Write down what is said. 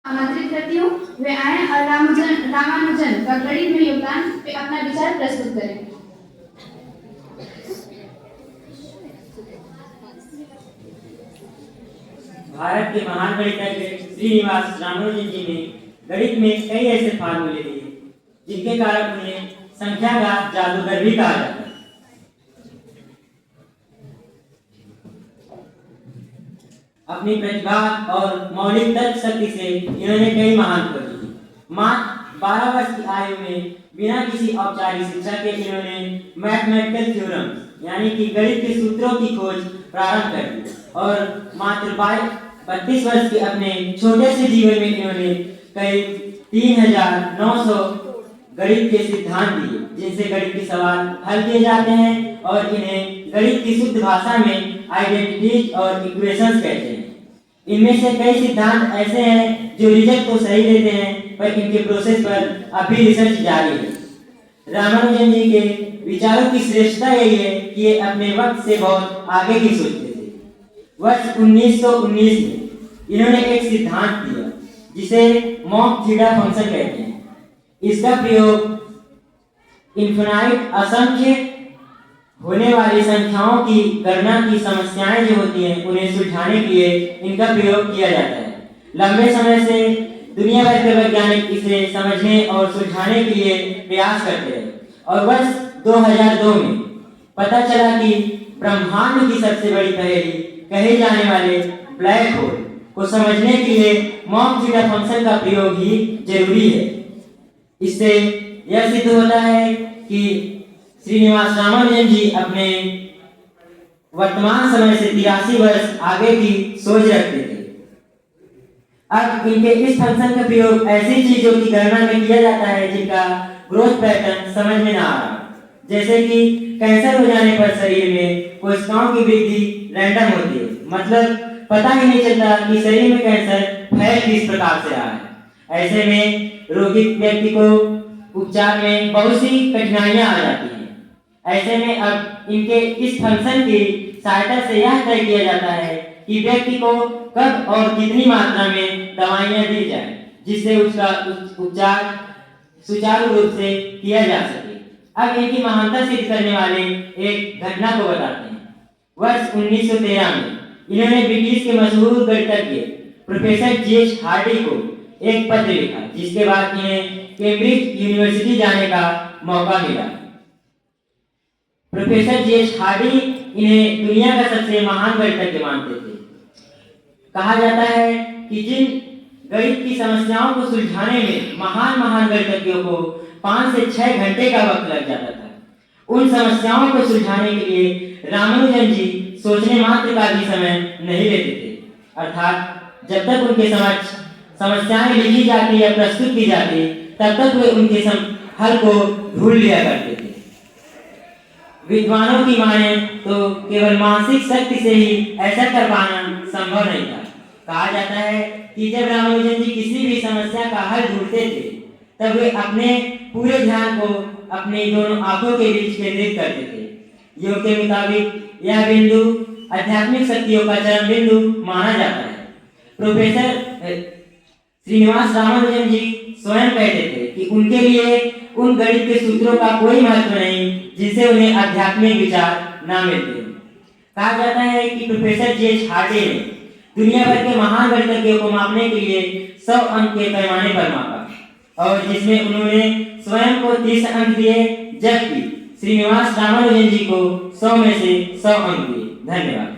आमंत्रित करती हूँ वे आए और रामानुजन का गणित में योगदान पे अपना विचार प्रस्तुत करें। भारत के महान गणितज्ञ श्रीनिवास रामानुजन जी ने गणित में कई ऐसे फार्मूले दिए जिनके कारण उन्हें संख्या का जादूगर भी कहा जाता है। अपनी प्रतिभा और मौलिक तर्क शक्ति से इन्होंने कई महान खोज की। मात्र 12 वर्ष की आयु में बिना किसी औपचारिक शिक्षा के इन्होंने मैथमेटिकल थ्योरम्स यानी कि गणित के सूत्रों की खोज प्रारंभ कर दी और मात्र 32 वर्ष के अपने छोटे से जीवन में इन्होंने कई 3900 गणित के सिद्धांत दिए जिनसे गणित के सवाल हल किए जाते हैं और इन्हें गणित की शुद्ध भाषा में आइडेंटिटीज और इक्वेशंस कहते हैं। इनमें से कई सिद्धांत ऐसे हैं जो रिजल्ट को सही देते हैं पर इनके प्रोसेस पर अभी रिसर्च जारी है। रामानुजन जी के विचारों की श्रेष्ठता यही है कि ये अपने वक्त से बहुत आगे की सोचते थे। वर्ष 1919 में इन्होंने एक सिद्धांत दिया जिसे मॉक थीटा फंक्शन कहते हैं। इसका प्रयोग इनफिनाइट असंख्य होने वाली संख्याओं की गणना की समस्याएं जो होती हैं उन्हें सुलझाने के लिए इनका प्रयोग किया जाता है। लंबे समय से दुनिया भर के वैज्ञानिक इसे समझने और सुलझाने के लिए प्रयास करते हैं और वर्ष 2002 में पता चला कि ब्रह्मांड की सबसे बड़ी पहेली कहे जाने वाले ब्लैक होल को समझने के लिए मॉक थीटा फंक्शन का प्रयोग ही जरूरी है। इससे यह सिद्ध होता है कि श्रीनिवास रामानुजन जी अपने वर्तमान समय से 83 वर्ष आगे की सोच रखते थे। अब इनके इस फंक्शन का प्रयोग ऐसी चीजों की गणना में किया जाता है जिनका ग्रोथ पैटर्न समझ में ना आ रहा, जैसे कि कैंसर हो जाने पर शरीर में कोशिकाओं की वृद्धि रैंडम होती है, मतलब पता ही नहीं चलता कि शरीर में कैंसर फैल किस प्रकार से रहा है। ऐसे में रोगी व्यक्ति को उपचार में बहुत सी कठिनाइयां आ जाती हैं। ऐसे में अब इनके इस फंक्शन की सहायता से यह तय किया जाता है कि व्यक्ति को कब और कितनी मात्रा में दवाइयां दी जाए जिससे उसका उपचार सुचारू रूप से किया जा सके। अब इनकी महानता सिद्ध करने वाले एक घटना को बताते हैं। वर्ष 1913 में इन्होंने ब्रिटिश के मशहूर गणितज्ञ प्रोफेसर जी.एच. हार्डी को एक पत्र लिखा जिसके बाद इन्हें कैम्ब्रिज यूनिवर्सिटी जाने का मौका मिला। Professor G H. हार्डी इन्हें दुनिया का सबसे महान गणितज्ञ मानते थे। कहा जाता है कि जिन गणित की समस्याओं को सुलझाने में महान गणितज्ञों को 5 से 6 घंटे का वक्त लग जाता था, उन समस्याओं को सुलझाने के लिए रामानुजन जी सोचने मात्र का भी समय नहीं लेते थे। अर्थात जब तक उनके समक्ष समस्याएं लिखी जाती या प्रस्तुत की जाती तब तक वे उनके हल को ढूंढ लिया करते थे। विद्वानों की माने तो केवल मानसिक शक्ति से ही ऐसा कर पाना संभव नहीं था। कहा जाता है कि जब रामानुजन जी किसी भी समस्या का हल ढूंढते थे तब वे अपने पूरे ध्यान को अपनी दोनों आंखों के बीच केंद्रित करते थे। योग के मुताबिक यह बिंदु आध्यात्मिक शक्तियों का चरम बिंदु माना जाता है। प्रोफेसर श्रीनिवास रामानुजन जी स्वयं कहते थे कि उनके लिए उन गणित के सूत्रों का कोई महत्व नहीं जिनसे उन्हें आध्यात्मिक विचार ना मिलते। कहा जाता है कि प्रोफेसर जी.एच. हार्डी ने दुनिया भर के महान गणितज्ञों को मापने के लिए 100 अंक के पैमाने पर मापा और जिसमें उन्होंने स्वयं को 30 अंक दिए जबकि श्रीनिवास रामानुजन जी को 100 में से 100 अंक दिए। धन्यवाद।